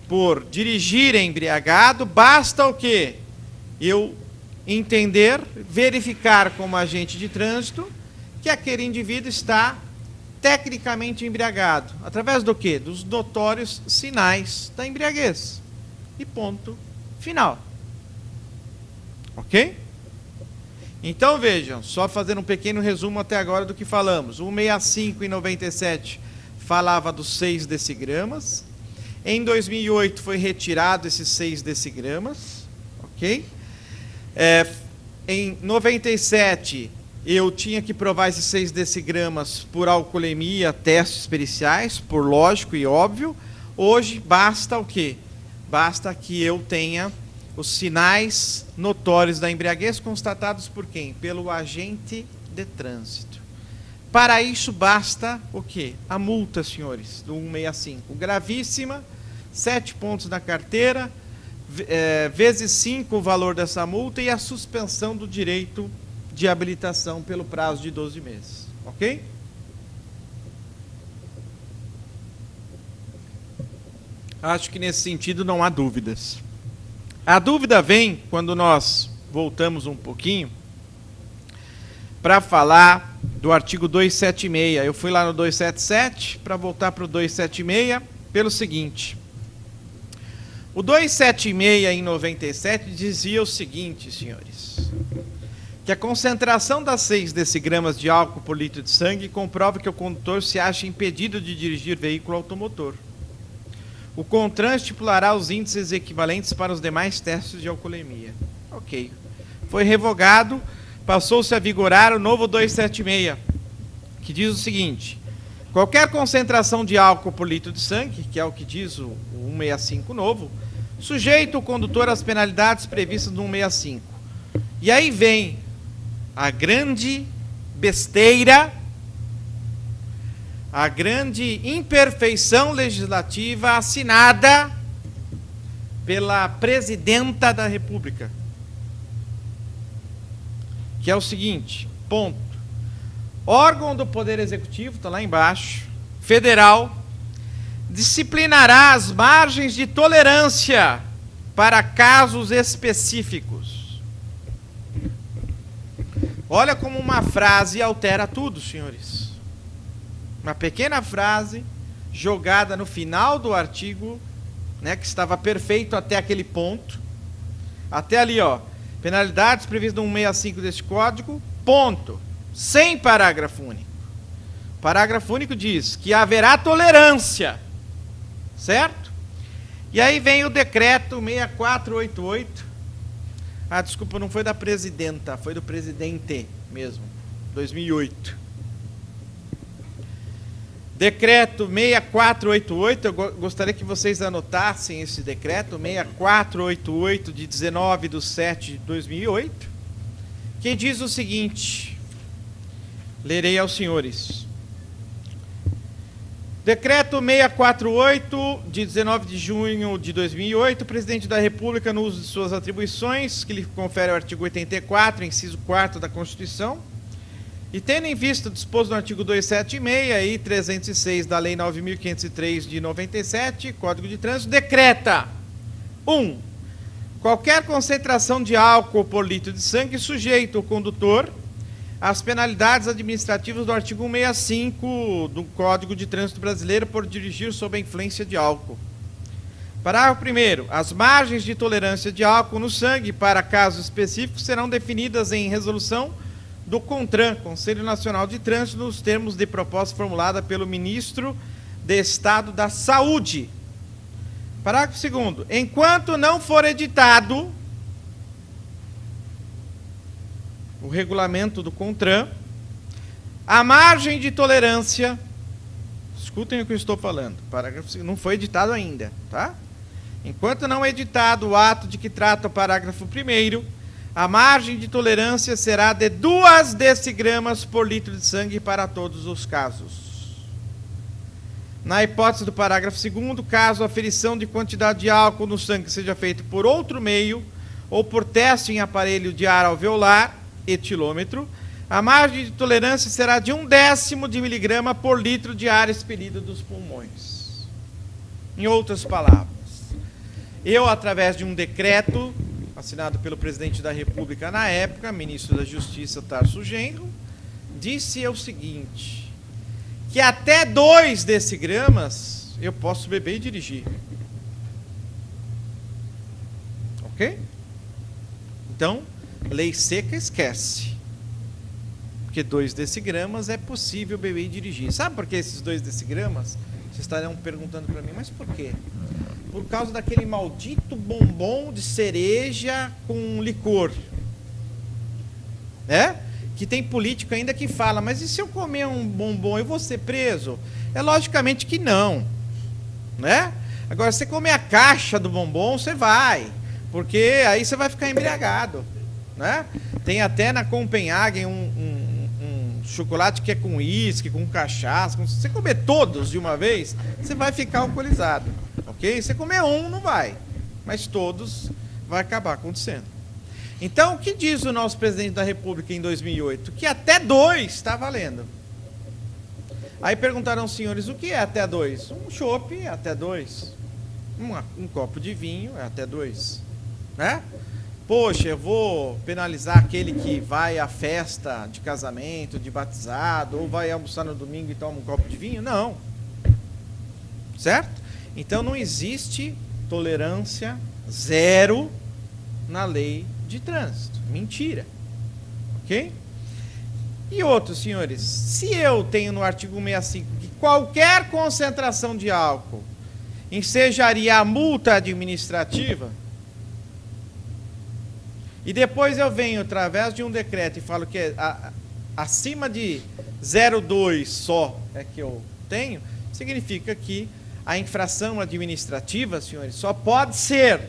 por dirigir embriagado, basta o quê? Eu entender, verificar como agente de trânsito que aquele indivíduo está tecnicamente embriagado. Através do quê? Dos notórios sinais da embriaguez. E ponto final. Ok? Então vejam, só fazendo um pequeno resumo até agora do que falamos. 165 e 97 falava dos 6 decigramas. Em 2008 foi retirado esses 6 decigramas. Ok? Em 97 eu tinha que provar esses 6 decigramas por alcoolemia, testes periciais, por lógico e óbvio. Hoje basta o quê? Basta que eu tenha os sinais notórios da embriaguez constatados por quem? Pelo agente de trânsito. Para isso basta o quê? A multa, senhores, do 165. Gravíssima, 7 pontos na carteira, vezes 5 o valor dessa multa e a suspensão do direito de habilitação pelo prazo de 12 meses. Ok? Acho que nesse sentido não há dúvidas. A dúvida vem quando nós voltamos um pouquinho para falar do artigo 276. Eu fui lá no 277 para voltar para o 276 pelo seguinte. O 276 em 97 dizia o seguinte, senhores, que a concentração das 6 decigramas de álcool por litro de sangue comprova que o condutor se acha impedido de dirigir veículo automotor. O CONTRAN estipulará os índices equivalentes para os demais testes de alcoolemia. Ok. Foi revogado, passou-se a vigorar o novo 276, que diz o seguinte: qualquer concentração de álcool por litro de sangue, que é o que diz o 165 novo, sujeita o condutor às penalidades previstas no 165. E aí vem a grande besteira, a grande imperfeição legislativa assinada pela Presidenta da República, que é o seguinte, ponto. Órgão do Poder Executivo, está lá embaixo, federal, disciplinará as margens de tolerância para casos específicos. Olha como uma frase altera tudo, senhores. Uma pequena frase jogada no final do artigo, né, que estava perfeito até aquele ponto. Até ali, ó. Penalidades previstas no 165 deste código, ponto. Sem parágrafo único. Parágrafo único diz que haverá tolerância. Certo? E aí vem o decreto 6488. Ah, desculpa, não foi da presidenta, foi do presidente mesmo, 2008. Decreto 6488, eu gostaria que vocês anotassem esse decreto, 6488, de 19/7/2008, que diz o seguinte, lerei aos senhores. Decreto 648, de 19 de junho de 2008, o Presidente da República, no uso de suas atribuições, que lhe confere o artigo 84, inciso 4º da Constituição, e tendo em vista o disposto no artigo 276 e 306 da Lei 9.503 de 97, Código de Trânsito, decreta: 1. Qualquer concentração de álcool por litro de sangue sujeito o condutor às penalidades administrativas do artigo 165 do Código de Trânsito Brasileiro por dirigir sob a influência de álcool. Parágrafo 1º. As margens de tolerância de álcool no sangue para casos específicos serão definidas em resolução do CONTRAN, Conselho Nacional de Trânsito, nos termos de proposta formulada pelo Ministro de Estado da Saúde. Parágrafo 2º. Enquanto não for editado o regulamento do CONTRAN, a margem de tolerância, escutem o que eu estou falando, parágrafo, não foi editado ainda, tá? Enquanto não editado o ato de que trata o parágrafo 1º, a margem de tolerância será de 2 decigramas por litro de sangue para todos os casos. Na hipótese do parágrafo 2º, caso a aferição de quantidade de álcool no sangue seja feita por outro meio ou por teste em aparelho de ar alveolar, etilômetro, a margem de tolerância será de 1/10 de miligrama por litro de ar expelido dos pulmões. Em outras palavras, eu, através de um decreto assinado pelo presidente da República na época, ministro da Justiça Tarso Genro, disse o seguinte, que até 2 decigramas eu posso beber e dirigir. Ok? Então, lei seca esquece. Porque 2 decigramas é possível beber e dirigir. Sabe por que esses 2 decigramas? Vocês estarão perguntando para mim, mas por quê? Por causa daquele maldito bombom de cereja com licor. Que tem político ainda que fala, mas e se eu comer um bombom eu vou ser preso? É logicamente que não. Né? Agora, se você comer a caixa do bombom, você vai. Porque aí você vai ficar embriagado. Né? Tem até na Copenhagen um chocolate que é com uísque, com cachaça. Se você comer todos de uma vez, você vai ficar alcoolizado. Ok? Se você comer um, não vai. Mas todos vai acabar acontecendo. Então, o que diz o nosso presidente da República em 2008? Que até 2 está valendo. Aí perguntaram aos senhores, o que é até 2? Um chopp é até 2. Um copo de vinho é até 2. Né? Poxa, eu vou penalizar aquele que vai à festa de casamento, de batizado, ou vai almoçar no domingo e toma um copo de vinho? Não. Certo? Então não existe tolerância zero na lei de trânsito. Mentira. Ok? E outros, senhores, se eu tenho no artigo 165 que qualquer concentração de álcool ensejaria a multa administrativa, e depois eu venho através de um decreto e falo que acima de 0,2 só é que eu tenho, significa que a infração administrativa, senhores, só pode ser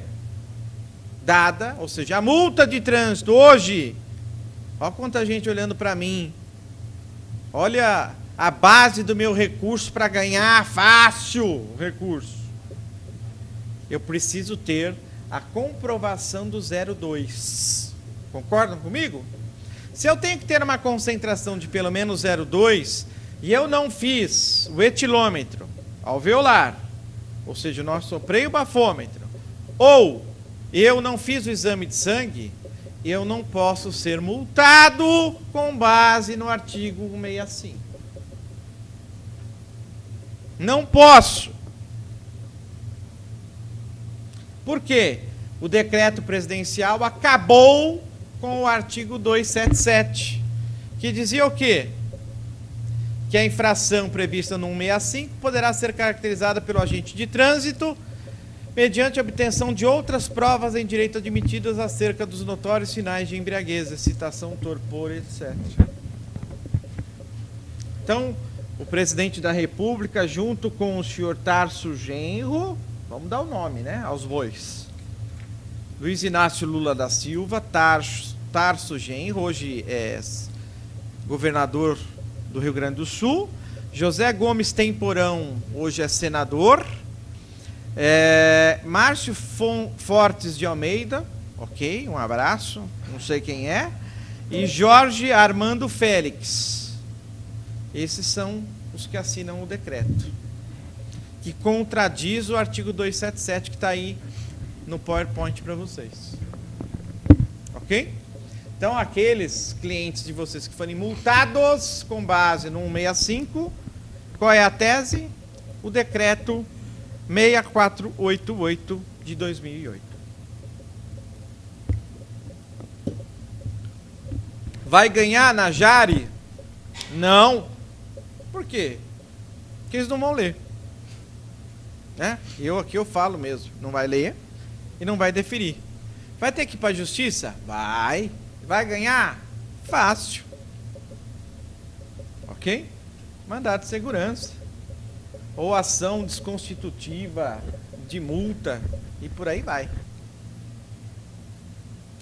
dada, ou seja, a multa de trânsito hoje, olha quanta gente olhando para mim, olha a base do meu recurso para ganhar fácil o recurso. Eu preciso ter a comprovação do 0,2. Concordam comigo? Se eu tenho que ter uma concentração de pelo menos 0,2 e eu não fiz o etilômetro alveolar, ou seja, eu não soprei o bafômetro, ou eu não fiz o exame de sangue, eu não posso ser multado com base no artigo 165. Não posso. Por quê? O decreto presidencial acabou com o artigo 277, que dizia o quê? Que a infração prevista no 165 poderá ser caracterizada pelo agente de trânsito mediante a obtenção de outras provas em direito admitidas acerca dos notórios sinais de embriaguez, excitação, torpor, etc. Então, o presidente da República, junto com o senhor Tarso Genro, vamos dar o nome, né, aos bois, Luiz Inácio Lula da Silva, Tarso Genro, hoje é governador do Rio Grande do Sul, José Gomes Temporão, hoje é senador, Márcio Fortes de Almeida, ok, um abraço, não sei quem é, e Jorge Armando Félix. Esses são os que assinam o decreto, que contradiz o artigo 277 que está aí no PowerPoint para vocês. Ok? Então, aqueles clientes de vocês que forem multados com base no 165, qual é a tese? O decreto 6488 de 2008. Vai ganhar na Jari? Não. Por quê? Porque eles não vão ler. Né? Aqui eu falo mesmo. Não vai ler e não vai deferir. Vai ter que ir para a justiça? Vai. Vai ganhar? Fácil. Ok? Mandado de segurança. Ou ação desconstitutiva de multa. E por aí vai.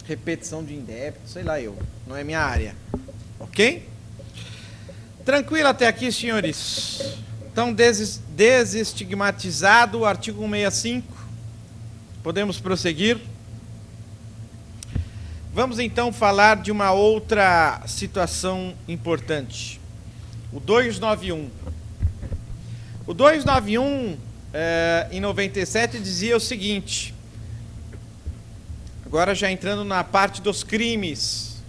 Repetição de indébito, sei lá eu. Não é minha área. Ok? Tranquilo até aqui, senhores? Então, desestigmatizado o artigo 165. Podemos prosseguir? Vamos então falar de uma outra situação importante. O 291. O 291, em 97, dizia o seguinte, agora já entrando na parte dos crimes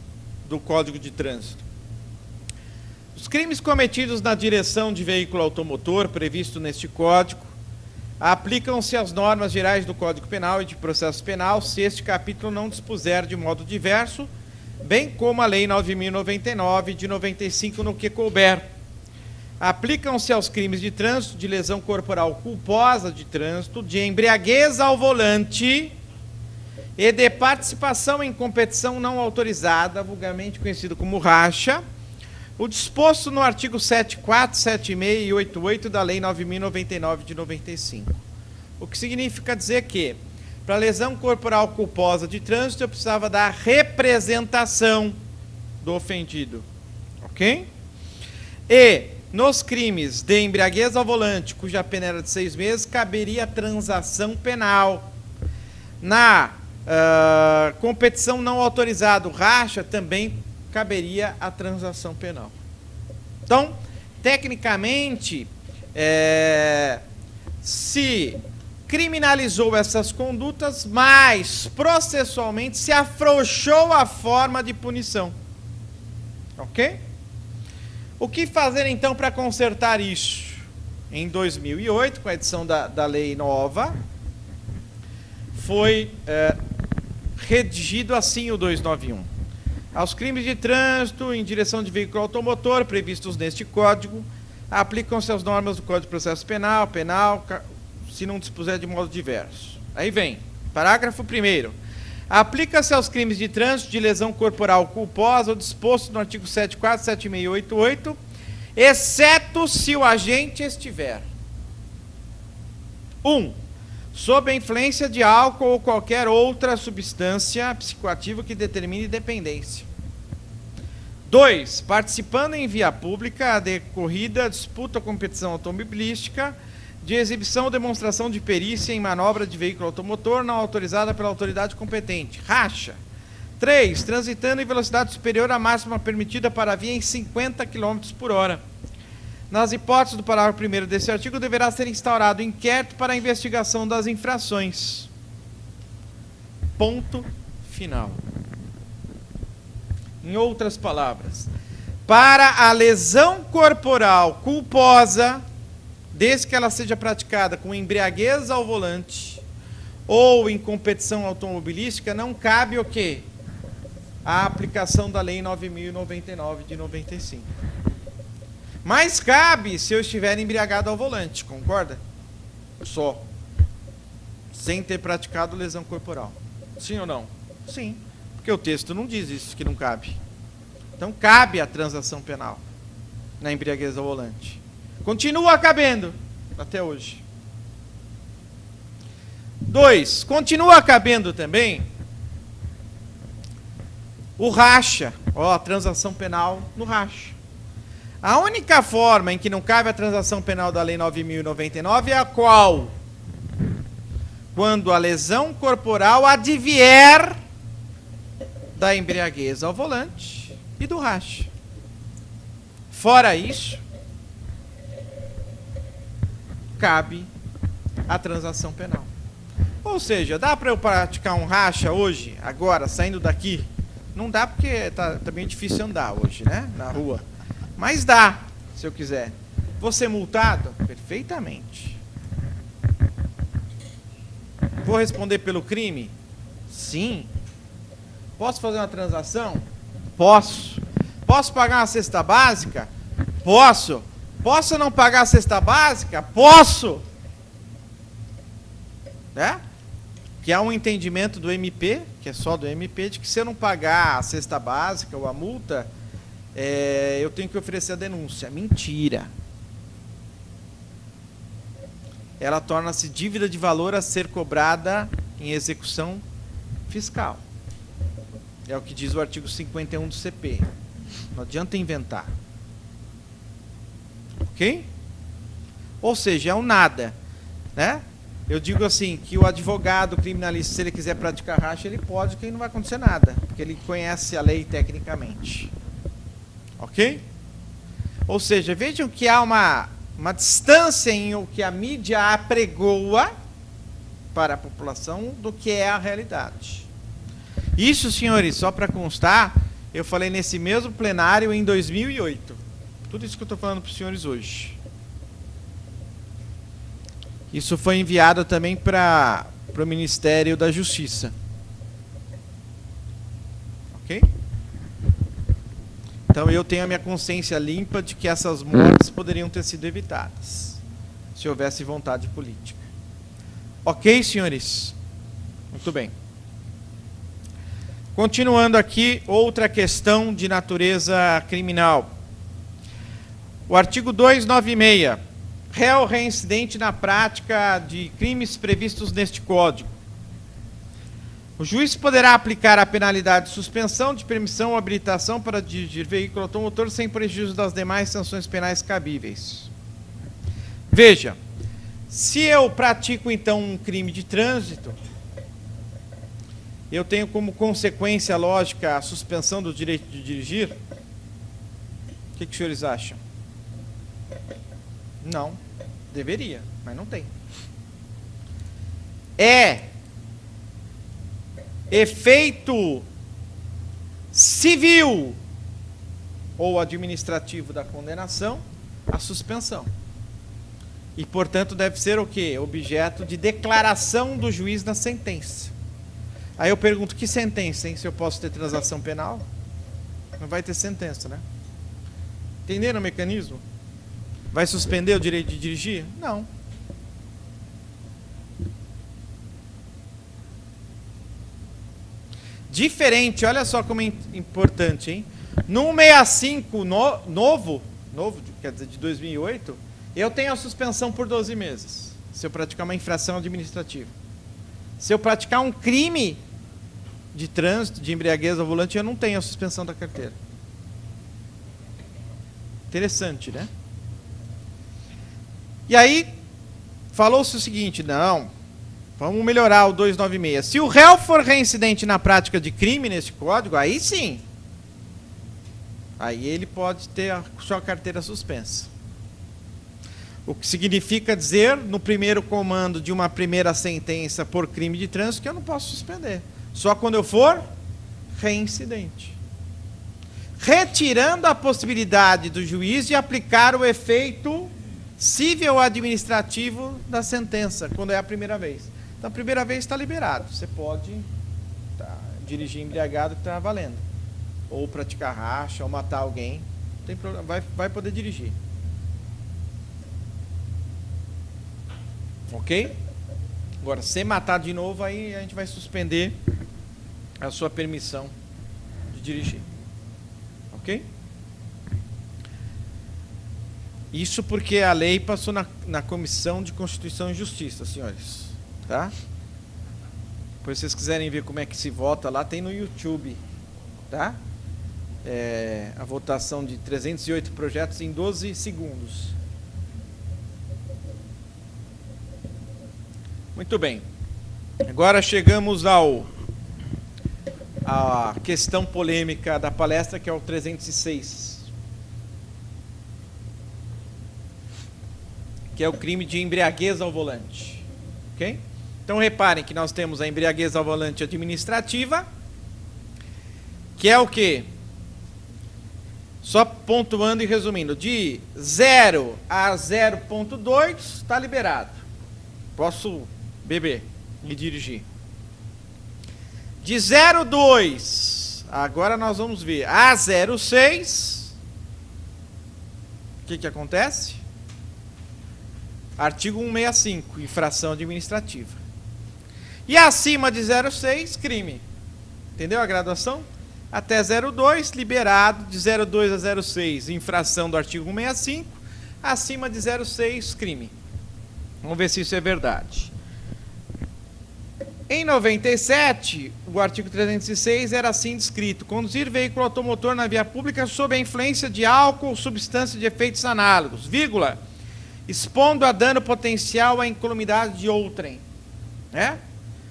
do Código de Trânsito. Os crimes cometidos na direção de veículo automotor, previsto neste Código, aplicam-se às normas gerais do Código Penal e de Processo Penal, se este capítulo não dispuser de modo diverso, bem como a Lei 9.099 de 95 no que couber. Aplicam-se aos crimes de trânsito, de lesão corporal culposa de trânsito, de embriaguez ao volante e de participação em competição não autorizada, vulgarmente conhecido como racha, o disposto no artigo 74, 76 e 88 da Lei 9.099 de 95. O que significa dizer que, para lesão corporal culposa de trânsito, eu precisava da representação do ofendido. Ok? E, nos crimes de embriaguez ao volante, cuja pena era de 6 meses, caberia a transação penal. Na competição não autorizada, racha, também caberia a transação penal. Então, tecnicamente, se criminalizou essas condutas, mas processualmente se afrouxou a forma de punição. Ok? O que fazer então para consertar isso? Em 2008, com a edição da lei nova, foi redigido assim o 291. Aos crimes de trânsito em direção de veículo automotor previstos neste Código, aplicam-se as normas do Código de Processo Penal, se não dispuser de modo diverso. Aí vem, parágrafo 1º. Aplica-se aos crimes de trânsito de lesão corporal culposa o disposto no artigo 74, 76 e 88, exceto se o agente estiver 1. Sob a influência de álcool ou qualquer outra substância psicoativa que determine dependência. 2. Participando em via pública de corrida, disputa ou competição automobilística, de exibição ou demonstração de perícia em manobra de veículo automotor não autorizada pela autoridade competente. Racha. 3. Transitando em velocidade superior à máxima permitida para a via em 50 km por hora. Nas hipóteses do parágrafo 1º desse artigo, deverá ser instaurado inquérito para a investigação das infrações. Ponto final. Em outras palavras, para a lesão corporal culposa, desde que ela seja praticada com embriaguez ao volante ou em competição automobilística, não cabe o quê? A aplicação da Lei 9.099 de 95. Mas cabe se eu estiver embriagado ao volante, concorda? Só. sem ter praticado lesão corporal. Sim ou não? Sim, porque o texto não diz isso, que não cabe. Então cabe a transação penal na embriaguez ao volante. Continua cabendo até hoje. 2. Continua cabendo também o racha, a transação penal no racha. A única forma em que não cabe a transação penal da Lei 9.099 é a qual? Quando a lesão corporal advier da embriaguez ao volante e do racha. Fora isso, cabe a transação penal. Ou seja, dá para eu praticar um racha hoje, agora, saindo daqui? Não dá porque tá bem difícil andar hoje, né? Na rua. Mas dá, se eu quiser. Vou ser multado? Perfeitamente. Vou responder pelo crime? Sim. Posso fazer uma transação? Posso. Posso pagar uma cesta básica? Posso. Posso não pagar a cesta básica? Posso. Né? Que há um entendimento do MP, que é só do MP, de que se eu não pagar a cesta básica ou a multa, eu tenho que oferecer a denúncia. Mentira. Ela torna-se dívida de valor a ser cobrada em execução fiscal. É o que diz o artigo 51 do CP. Não adianta inventar. Ok? Ou seja, é um nada. Né? Eu digo assim, que o advogado criminalista, se ele quiser praticar racha, ele pode, que não vai acontecer nada, porque ele conhece a lei tecnicamente. Ok? Ou seja, vejam que há uma distância em o que a mídia apregoa para a população do que é a realidade. Isso, senhores, só para constar, eu falei nesse mesmo plenário em 2008. Tudo isso que eu estou falando para os senhores hoje. Isso foi enviado também para o Ministério da Justiça. Ok? Então eu tenho a minha consciência limpa de que essas mortes poderiam ter sido evitadas, se houvesse vontade política. Ok, senhores? Muito bem. Continuando aqui, outra questão de natureza criminal. O artigo 296. Réu reincidente na prática de crimes previstos neste Código. O juiz poderá aplicar a penalidade de suspensão, de permissão ou habilitação para dirigir veículo automotor sem prejuízo das demais sanções penais cabíveis. Veja, se eu pratico então um crime de trânsito, eu tenho como consequência lógica a suspensão do direito de dirigir? O que os senhores acham? Não, deveria, mas não tem. É efeito civil ou administrativo da condenação a suspensão. E, portanto, deve ser o quê? Objeto de declaração do juiz na sentença. Aí eu pergunto, que sentença, hein? Se eu posso ter transação penal? Não vai ter sentença, né? Entenderam o mecanismo? Vai suspender o direito de dirigir? Não. Diferente, olha só como é importante, hein? No 165 novo, quer dizer, de 2008, eu tenho a suspensão por 12 meses, se eu praticar uma infração administrativa. Se eu praticar um crime de trânsito, de embriaguez ao volante, eu não tenho a suspensão da carteira. Interessante, né? E aí, falou-se o seguinte, não, vamos melhorar o 296. Se o réu for reincidente na prática de crime nesse código, aí sim. Aí ele pode ter a sua carteira suspensa. O que significa dizer, no primeiro comando de uma primeira sentença por crime de trânsito, que eu não posso suspender. Só quando eu for reincidente. Retirando a possibilidade do juiz de aplicar o efeito civil ou administrativo da sentença, quando é a primeira vez. Então, a primeira vez está liberado. Você pode dirigir embriagado, que está valendo. Ou praticar racha, ou matar alguém. Não tem problema, vai poder dirigir. Ok? Agora, se matar de novo, aí a gente vai suspender a sua permissão de dirigir. Ok? Isso porque a lei passou na Comissão de Constituição e Justiça, senhores. Tá? Depois, se vocês quiserem ver como é que se vota lá, tem no YouTube. Tá? A votação de 308 projetos em 12 segundos. Muito bem. Agora chegamos à questão polêmica da palestra, que é o 306. Que é o crime de embriaguez ao volante. Ok? Então reparem que nós temos a embriaguez ao volante administrativa, que é o quê? Só pontuando e resumindo, de 0 a 0,2 está liberado. Posso beber e dirigir. De 0,2, agora nós vamos ver, a 0,6, o que acontece? Artigo 165, infração administrativa. E acima de 0,6, crime. Entendeu a graduação? Até 0,2, liberado. De 0,2 a 0,6, infração do artigo 165. Acima de 0,6, crime. Vamos ver se isso é verdade. Em 97, o artigo 306 era assim descrito: conduzir veículo automotor na via pública sob a influência de álcool ou substância de efeitos análogos, vírgula, expondo a dano potencial à incolumidade de outrem.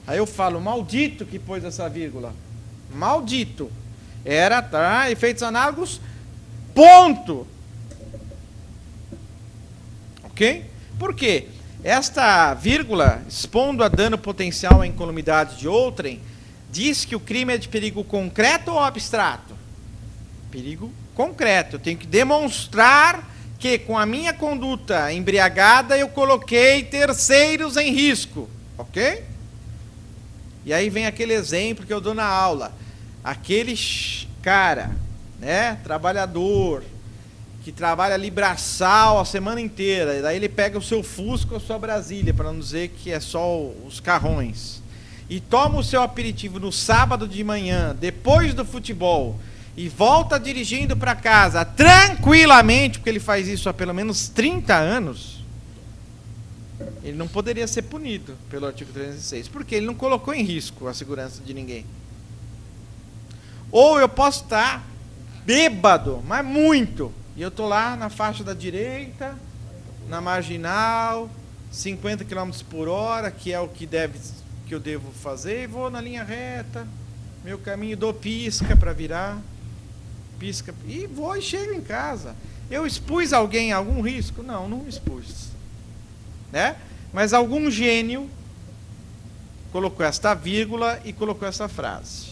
Aí eu falo, maldito que pôs essa vírgula. Maldito. Era, tá, efeitos análogos, ponto. Ok? Por quê? Esta vírgula, expondo a dano potencial à incolumidade de outrem, diz que o crime é de perigo concreto ou abstrato? Perigo concreto. Eu tenho que demonstrar que com a minha conduta embriagada eu coloquei terceiros em risco. Ok? E aí vem aquele exemplo que eu dou na aula. Aquele cara, trabalhador, que trabalha ali braçal a semana inteira, e daí ele pega o seu Fusca ou a sua Brasília, para não dizer que é só os carrões, e toma o seu aperitivo no sábado de manhã, depois do futebol, e volta dirigindo para casa tranquilamente, porque ele faz isso há pelo menos 30 anos, ele não poderia ser punido pelo artigo 306, porque ele não colocou em risco a segurança de ninguém. Ou eu posso estar bêbado, mas muito, e eu estou lá na faixa da direita, na marginal, 50 km por hora, que é o que eu devo fazer, e vou na linha reta, meu caminho, dou pisca para virar, pisca, e vou e chego em casa. Eu expus alguém a algum risco? Não, não expus. Mas algum gênio colocou esta vírgula e colocou essa frase.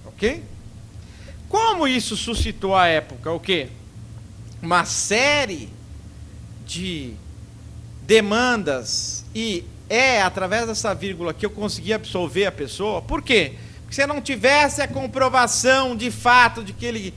Ok? Como isso suscitou à época o quê? Uma série de demandas, e através dessa vírgula que eu consegui absolver a pessoa. Por quê? Porque se eu não tivesse a comprovação de fato de que ele